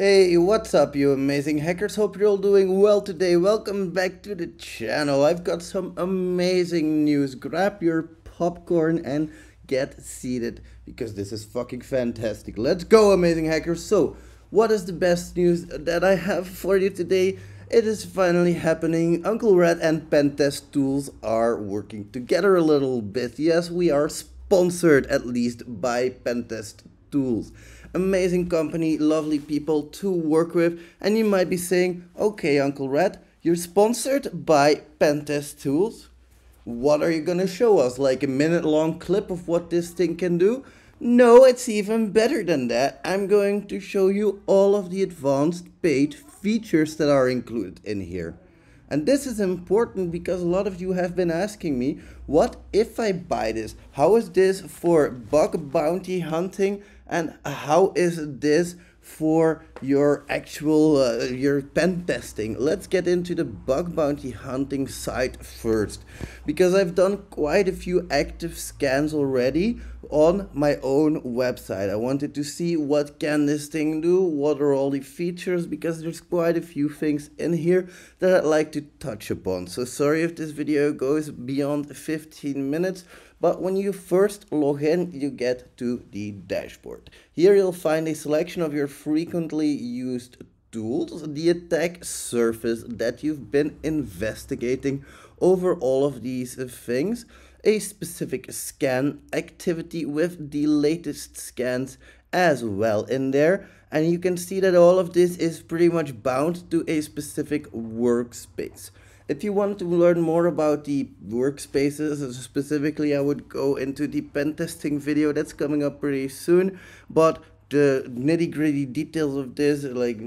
Hey, what's up, you amazing hackers? Hope you're all doing well today. Welcome back to the channel. I've got some amazing news. Grab your popcorn and get seated because this is fucking fantastic. Let's go, amazing hackers. So, what is the best news that I have for you today? It is finally happening. Uncle Red and Pentest tools are working together a little bit. Yes, we are sponsored at least by Pentest tools. Amazing company, lovely people to work with, and you might be saying, okay, Uncle Red, you're sponsored by Pentest Tools. What are you gonna show us? Like a minute long clip of what this thing can do? No, it's even better than that. I'm going to show you all of the advanced paid features that are included in here. And this is important because a lot of you have been asking me, what if I buy this? How is this for bug bounty hunting? And how is this for your actual your pen testing? Let's get into the bug bounty hunting side first, because I've done quite a few active scans already on my own website. I wanted to see what can this thing do, what are all the features, because there's quite a few things in here that I'd like to touch upon. So sorry if this video goes beyond 15 minutes. But when you first log in, you get to the dashboard. Here you'll find a selection of your frequently used tools, the attack surface that you've been investigating over all of these things, a specific scan activity with the latest scans as well in there. And you can see that all of this is pretty much bound to a specific workspace. If you want to learn more about the workspaces, specifically, I would go into the pen testing video that's coming up pretty soon. But the nitty-gritty details of this, like,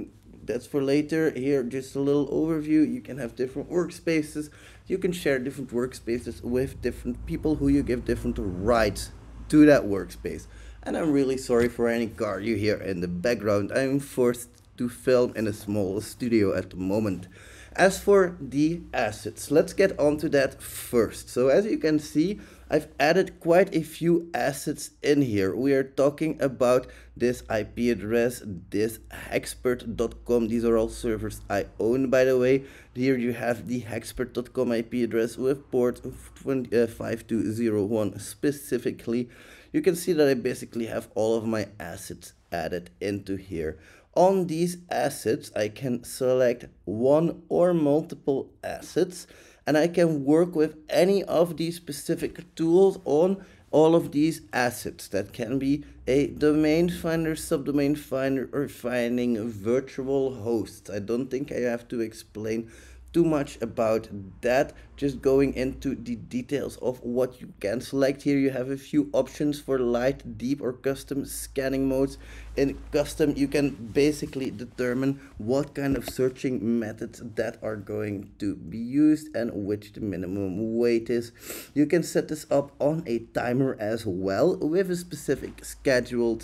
that's for later. Here, just a little overview. You can have different workspaces. You can share different workspaces with different people who you give different rights to that workspace. And I'm really sorry for any car you hear in the background. I'm forced to film in a small studio at the moment. As for the assets, let's get onto that first. So as you can see, I've added quite a few assets in here. We are talking about this IP address, this hexpert.com. These are all servers I own, by the way. Here you have the hexpert.com IP address with port 5201 specifically. You can see that I basically have all of my assets added into here. On these assets, I can select one or multiple assets, and I can work with any of these specific tools on all of these assets. That can be a domain finder, subdomain finder, or finding virtual hosts. I don't think I have to explain too much about that, just going into the details of what you can select. Here you have a few options for light, deep, or custom scanning modes. In custom, you can basically determine what kind of searching methods that are going to be used and which the minimum weight is. You can set this up on a timer as well with a specific scheduled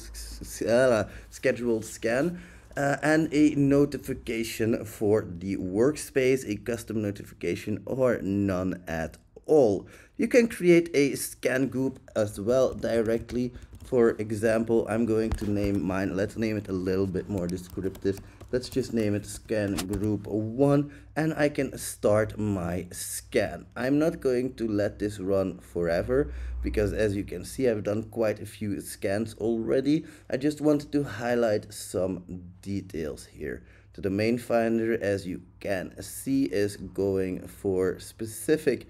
scan. And a notification for the workspace, a custom notification, or none at all. You can create a scan group as well directly. For example, I'm going to name mine, let's name it a little bit more descriptive. Let's just name it scan group 1, and I can start my scan. I'm not going to let this run forever because, as you can see, I've done quite a few scans already. I just wanted to highlight some details here. The domain finder, as you can see, is going for specific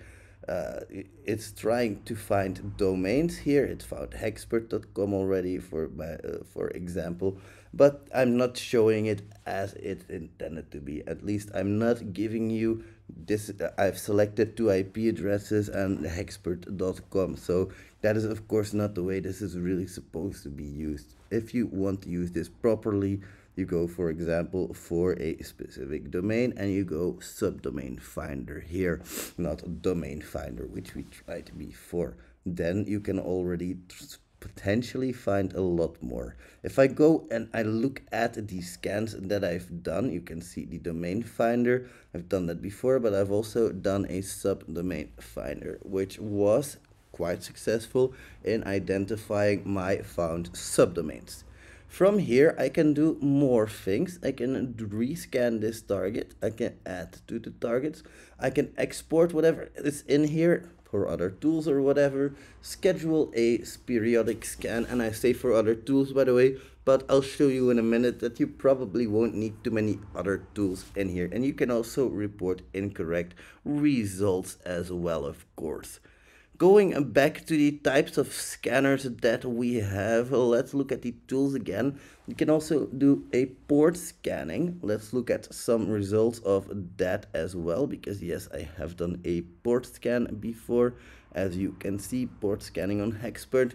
it's trying to find domains. Here it found hexpert.com already, for example, but I'm not showing it as it's intended to be. At least I'm not giving you this. I've selected 2 IP addresses and hexpert.com, so that is of course not the way this is really supposed to be used. If you want to use this properly, you go, for example, for a specific domain, and you go subdomain finder here, not domain finder, which we tried before. Then you can already potentially find a lot more. If I go and I look at the scans that I've done, you can see the domain finder. I've done that before, but I've also done a subdomain finder, which was quite successful in identifying my found subdomains. From here, I can do more things. I can rescan this target. I can add to the targets. I can export whatever is in here for other tools or whatever. Schedule a periodic scan, and I say for other tools, by the way, but I'll show you in a minute that you probably won't need too many other tools in here. And you can also report incorrect results as well, of course. Going back to the types of scanners that we have, let's look at the tools again. You can also do a port scanning. Let's look at some results of that as well, because yes, I have done a port scan before. As you can see, port scanning on Hexpert,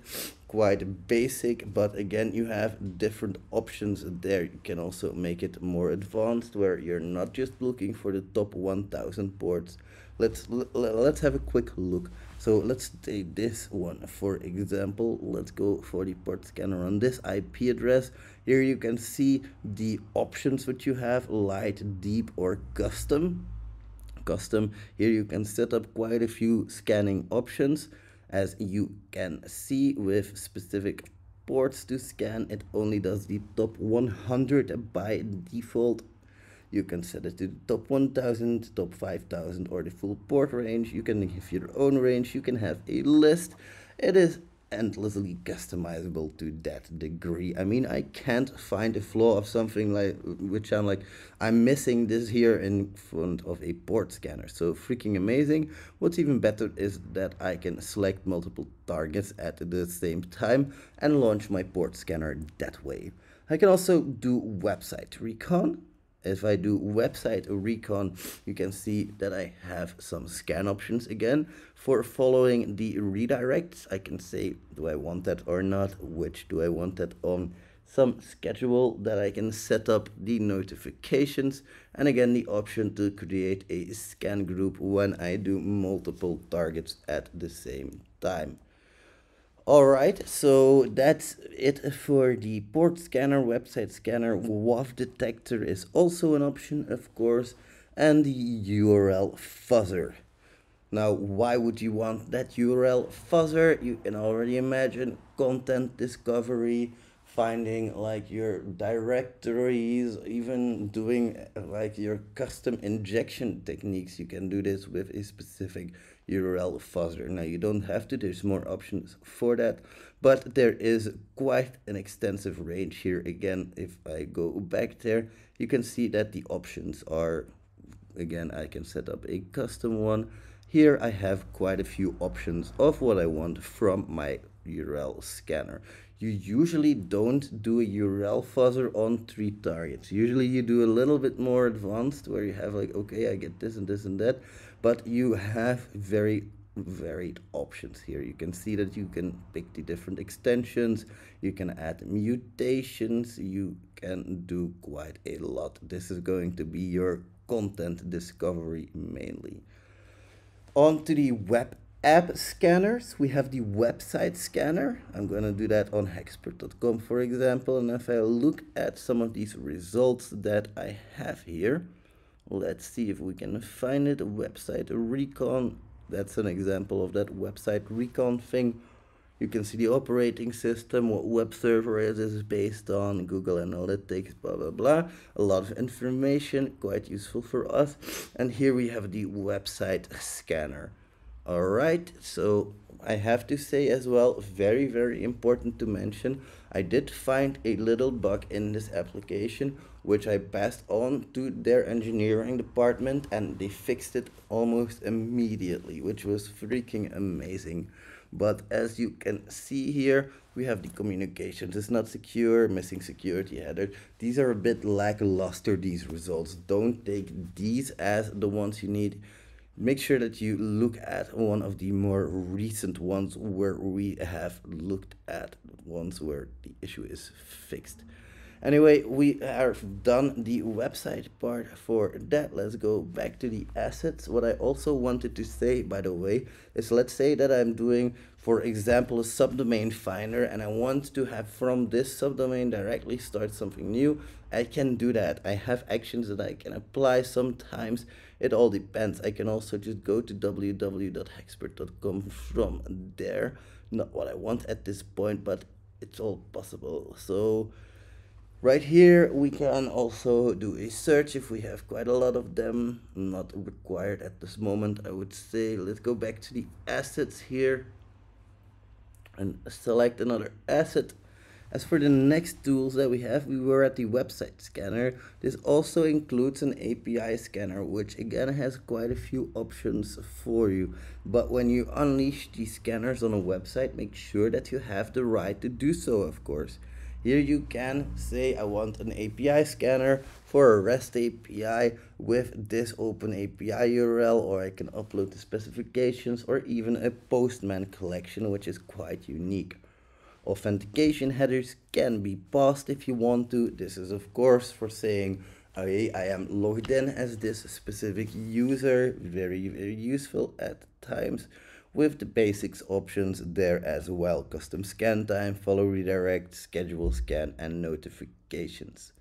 quite basic, but again, you have different options there. You can also make it more advanced, where you're not just looking for the top 1000 ports. Let's have a quick look. So let's take this one for example. Let's go for the port scanner on this IP address. Here you can see the options that you have: light, deep, or custom. Here you can set up quite a few scanning options. As you can see, with specific ports to scan, it only does the top 100 by default. You can set it to the top 1000, top 5000, or the full port range. You can give your own range. You can have a list. It is endlessly customizable to that degree. I mean, I can't find a flaw of something like which I'm like, I'm missing this here in front of a port scanner. So freaking amazing. What's even better is that I can select multiple targets at the same time and launch my port scanner that way. I can also do website recon. If I do website recon, you can see that I have some scan options again. For following the redirects, I can say, do I want that or not? Which do I want that on? Some schedule that I can set up the notifications. And again, the option to create a scan group when I do multiple targets at the same time. Alright, so that's it for the port scanner, website scanner. WAF detector is also an option, of course, and the URL fuzzer. Now, why would you want that URL fuzzer? You can already imagine content discovery, finding like your directories, even doing like your custom injection techniques. You can do this with a specific URL fuzzer. Now you don't have to, there's more options for that, but there is quite an extensive range here. Again, if I go back there, you can see that the options are, again, I can set up a custom one. Here I have quite a few options of what I want from my URL scanner. You usually don't do a URL fuzzer on 3 targets. Usually you do a little bit more advanced, where you have like, okay, I get this and this and that, but you have very varied options here. You can see that you can pick the different extensions, you can add mutations, you can do quite a lot. This is going to be your content discovery mainly. On to the web app scanners, we have the website scanner. I'm going to do that on hexpert.com, for example. And if I look at some of these results that I have here, let's see if we can find it. Website recon, that's an example of that website recon thing. You can see the operating system, what web server it is based on, Google Analytics, blah, blah, blah. A lot of information, quite useful for us. And here we have the website scanner. All right, so I have to say as well, very, very important to mention, I did find a little bug in this application, which I passed on to their engineering department, and they fixed it almost immediately, which was freaking amazing. But as you can see here, we have the communications. It's not secure, missing security header. These are a bit lackluster, these results. Don't take these as the ones you need. Make sure that you look at one of the more recent ones where we have looked at ones where the issue is fixed. Anyway, we have done the website part for that. Let's go back to the assets. What I also wanted to say, by the way, is let's say that I'm doing, for example, a subdomain finder, and I want to have from this subdomain directly start something new. I can do that. I have actions that I can apply sometimes. It all depends. I can also just go to www.hexpert.com from there. Not what I want at this point, but it's all possible. So Right here, we can also do a search if we have quite a lot of them. Not required at this moment, I would say. Let's go back to the assets here and select another asset. As for the next tools that we have, we were at the website scanner. This also includes an API scanner, which again has quite a few options for you. But when you unleash these scanners on a website, make sure that you have the right to do so, of course. Here you can say I want an API scanner for a REST API with this open API URL, or I can upload the specifications, or even a Postman collection, which is quite unique. Authentication headers can be paused if you want to. This is of course for saying, okay, I am logged in as this specific user. Very, very useful at times, with the basics options there as well. Custom scan time, follow redirect, schedule scan, and notifications.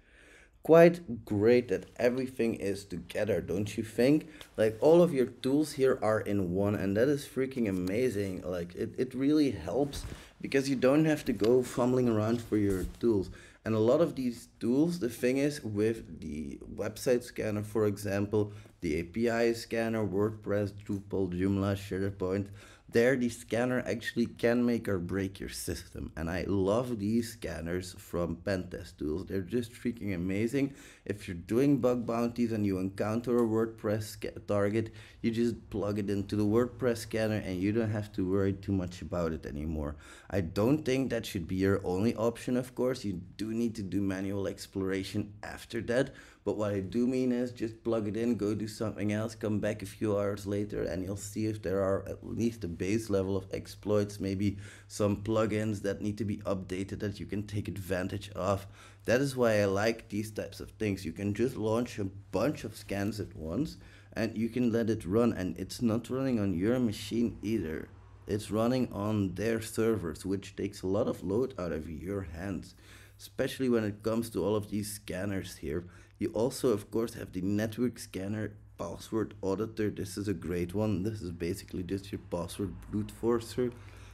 Quite great that everything is together, don't you think? Like, all of your tools here are in one, and that is freaking amazing. Like, it really helps because you don't have to go fumbling around for your tools. And a lot of these tools, the thing is, with the website scanner, for example, the API scanner, WordPress, Drupal, Joomla, SharePoint, there the scanner actually can make or break your system. And I love these scanners from Pentest tools. They're just freaking amazing. If you're doing bug bounties and you encounter a WordPress target, you just plug it into the WordPress scanner and you don't have to worry too much about it anymore. I don't think that should be your only option, of course. You do need to do manual exploration after that. But what I do mean is just plug it in, go do something else, come back a few hours later, and you'll see if there are at least a base level of exploits, maybe some plugins that need to be updated that you can take advantage of. That is why I like these types of things. You can just launch a bunch of scans at once, and you can let it run, and it's not running on your machine either. It's running on their servers, which takes a lot of load out of your hands, especially when it comes to all of these scanners here. You also, of course, have the network scanner password auditor. This is a great one. This is basically just your password brute forcer.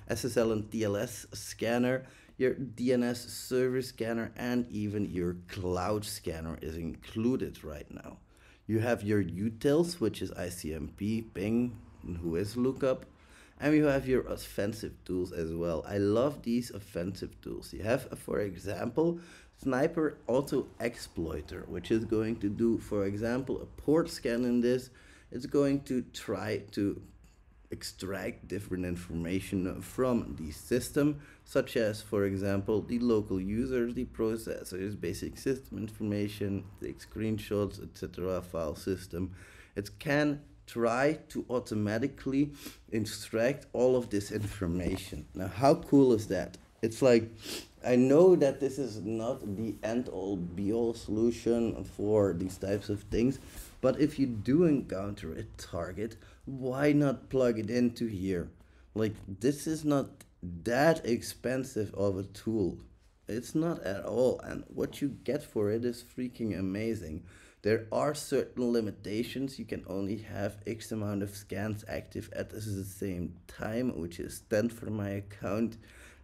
SSL and TLS scanner, your DNS server scanner, and even your cloud scanner is included right now. You have your utils, which is ICMP, ping, and whois lookup. And you have your offensive tools as well. I love these offensive tools. You have, for example, Sniper Auto Exploiter, which is going to do, for example, a port scan in this. It's going to try to extract different information from the system, such as, for example, the local users, the processors, basic system information, take screenshots, etc., file system. It can try to automatically extract all of this information. Now, how cool is that? It's like, I know that this is not the end-all be-all solution for these types of things, but if you do encounter a target, why not plug it into here? Like, this is not that expensive of a tool. It's not at all, and what you get for it is freaking amazing. There are certain limitations. You can only have X amount of scans active at the same time, which is 10 for my account.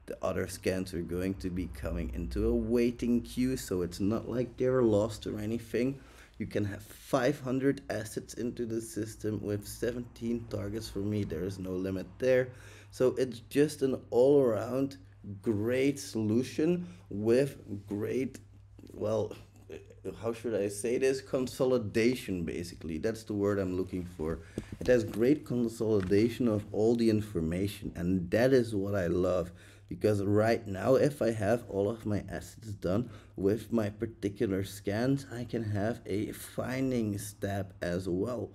The other scans are going to be coming into a waiting queue, so it's not like they're lost or anything. You can have 500 assets into the system with 17 targets. For me, there is no limit there. So it's just an all-around great solution with great, well, how should I say this? Consolidation, basically. That's the word I'm looking for. It has great consolidation of all the information, and that is what I love. Because right now, if I have all of my assets done with my particular scans, I can have a findings tab as well.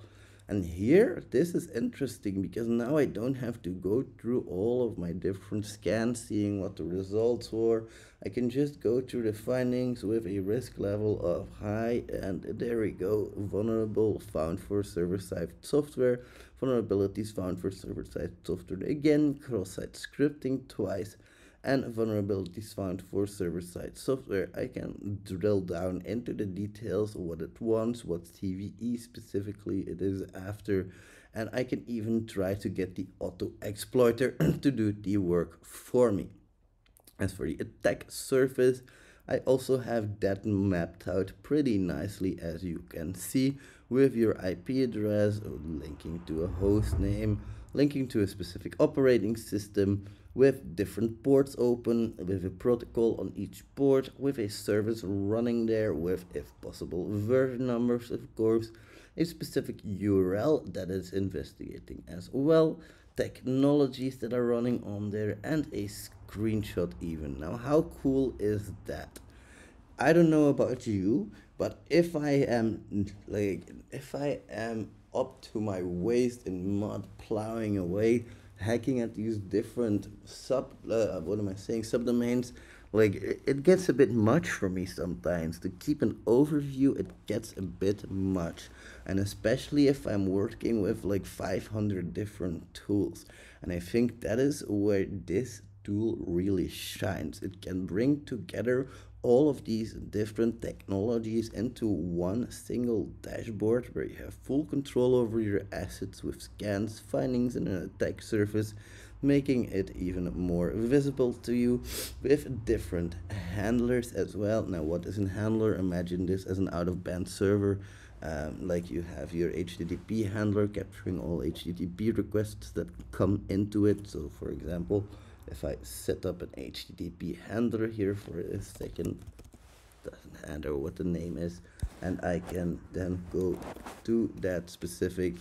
And here, this is interesting because now I don't have to go through all of my different scans, seeing what the results were. I can just go through the findings with a risk level of high, and there we go. Vulnerable found for server-side software. Vulnerabilities found for server-side software again. Cross-site scripting twice. And vulnerabilities found for server-side software. I can drill down into the details of what it wants, what CVE specifically it is after, and I can even try to get the auto exploiter to do the work for me. As for the attack surface, I also have that mapped out pretty nicely, as you can see, with your IP address, linking to a host name, linking to a specific operating system, with different ports open, with a protocol on each port, with a service running there, with, if possible, version numbers, of course, a specific URL that is investigating as well, technologies that are running on there, and a screenshot even. Now, how cool is that? I don't know about you, but if I am up to my waist in mud, plowing away, hacking at these different what am I saying, subdomains, it gets a bit much for me sometimes. To keep an overview, it gets a bit much, and especially if I'm working with like 500 different tools. And I think that is where this tool really shines. It can bring together all of these different technologies into one single dashboard where you have full control over your assets with scans, findings, and an attack surface, making it even more visible to you with different handlers as well. Now, what is a handler? Imagine this as an out-of-band server. Like you have your HTTP handler capturing all HTTP requests that come into it. So, for example, if I set up an HTTP handler here for a second, doesn't matter what the name is, and I can then go to that specific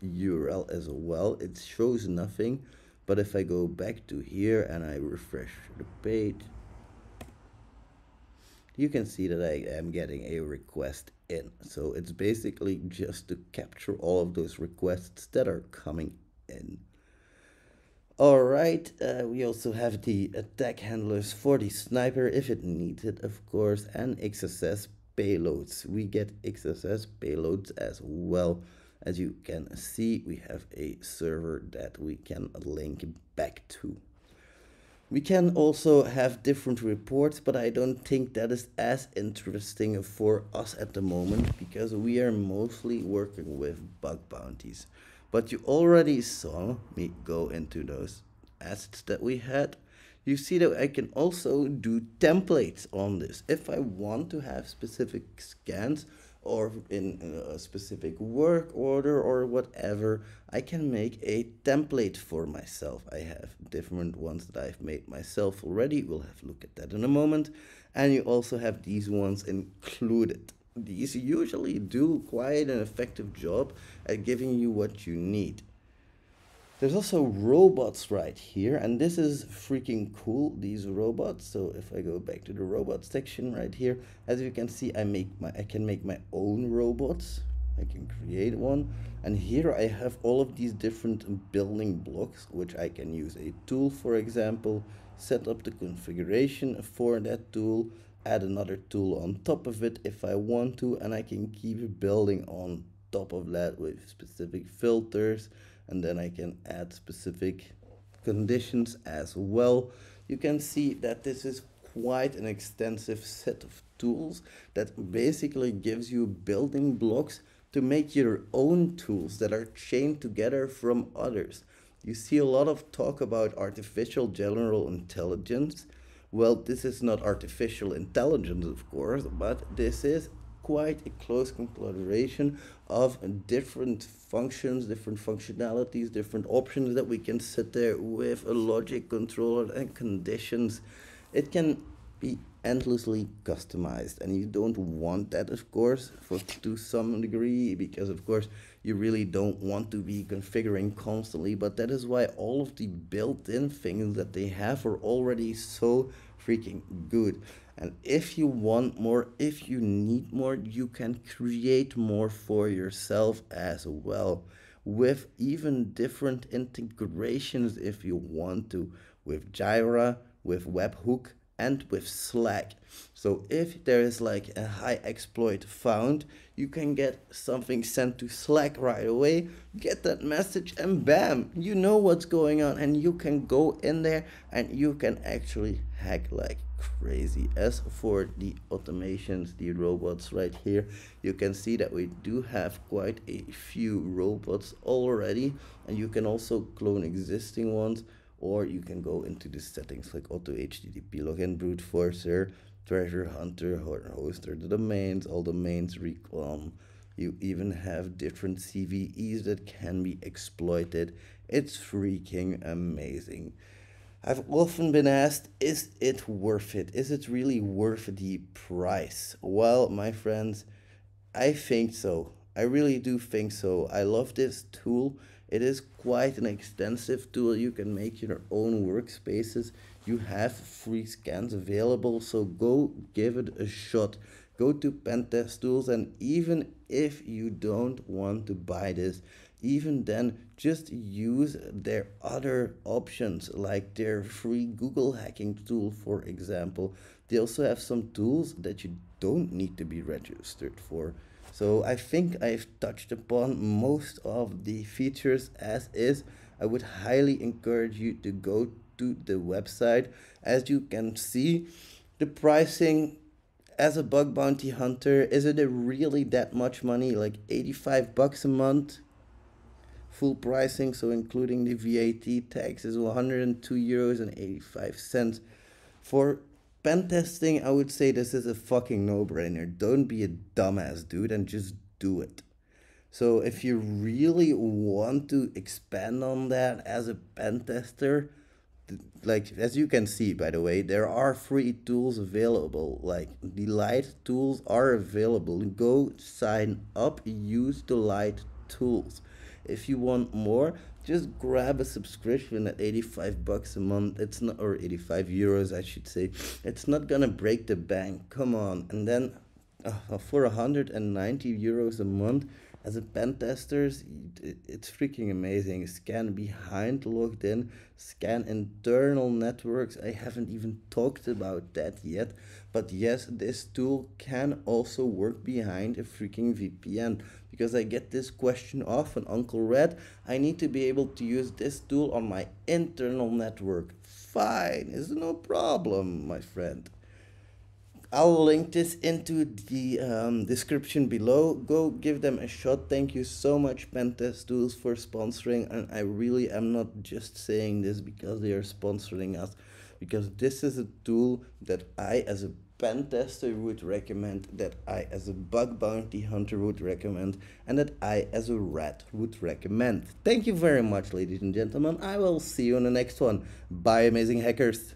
URL as well. It shows nothing, but if I go back to here and I refresh the page, you can see that I am getting a request in. So it's basically just to capture all of those requests that are coming in. Alright, we also have the attack handlers for the sniper if it needs it, of course, and XSS payloads. We get XSS payloads as well. As you can see, we have a server that we can link back to. We can also have different reports, but I don't think that is as interesting for us at the moment because we are mostly working with bug bounties. But you already saw me go into those assets that we had. You see that I can also do templates on this. If I want to have specific scans or in a specific work order or whatever, I can make a template for myself. I have different ones that I've made myself already. We'll have a look at that in a moment. And you also have these ones included. These usually do quite an effective job at giving you what you need. There's also robots right here, and this is freaking cool, these robots. So if I go back to the robots section right here, as you can see, I can make my own robots. I can create one, and here I have all of these different building blocks, which I can use a tool, for example, set up the configuration for that tool, add another tool on top of it if I want to, and I can keep building on top of that with specific filters, and then I can add specific conditions as well. You can see that this is quite an extensive set of tools that basically gives you building blocks to make your own tools that are chained together from others. You see a lot of talk about artificial general intelligence. Well, this is not artificial intelligence, of course, but this is quite a close collaboration of different functions, different functionalities, different options that we can set there with a logic controller and conditions. It can be endlessly customized, and you don't want that, of course, to some degree, because of course you really don't want to be configuring constantly, but that is why all of the built-in things that they have are already so freaking good. And if you want more, if you need more, you can create more for yourself as well, with even different integrations if you want to, with Jira, with Webhook, and with Slack. So if there is like a high exploit found, you can get something sent to Slack right away, get that message, and bam, you know what's going on, and you can go in there and you can actually hack like crazy. As for the automations, the robots right here, you can see that we do have quite a few robots already, and you can also clone existing ones, or you can go into the settings like auto HTTP login brute forcer, treasure hunter, hoster, the domains, all domains recon. You even have different CVEs that can be exploited. It's freaking amazing. I've often been asked, is it worth it? Is it really worth the price? Well, my friends, I think so. I really do think so. I love this tool. It is quite an extensive tool. You can make your own workspaces. You have free scans available, so go give it a shot. Go to Pentest tools, and even if you don't want to buy this, even then, just use their other options, like their free Google hacking tool, for example. They also have some tools that you don't need to be registered for. So I think I've touched upon most of the features as is. I would highly encourage you to go to the website. As you can see, the pricing as a bug bounty hunter, is it really that much money? Like 85 bucks a month? Full pricing, so including the VAT tax, is 102 euros and 85 cents. For pen testing, I would say this is a fucking no-brainer. Don't be a dumbass, dude, and just do it. So if you really want to expand on that as a pen tester, like as you can see, by the way, there are free tools available. Like the light tools are available. Go sign up, use the light tools. If you want more, just grab a subscription at 85 bucks a month. It's not, or 85 euros I should say. It's not gonna break the bank, come on. And then for 190 euros a month as a pen tester, it's freaking amazing. Scan behind logged in, scan internal networks. I haven't even talked about that yet, but yes, this tool can also work behind a freaking VPN, because I get this question often. Uncle Red, I need to be able to use this tool on my internal network. Fine, it's no problem, my friend. I'll link this into the description below. Go give them a shot. Thank you so much, Pentest Tools, for sponsoring. And I really am not just saying this because they are sponsoring us, because this is a tool that I, as a pen tester, would recommend, that I, as a bug bounty hunter, would recommend, and that I, as a rat, would recommend. Thank you very much, ladies and gentlemen. I will see you on the next one. Bye, amazing hackers.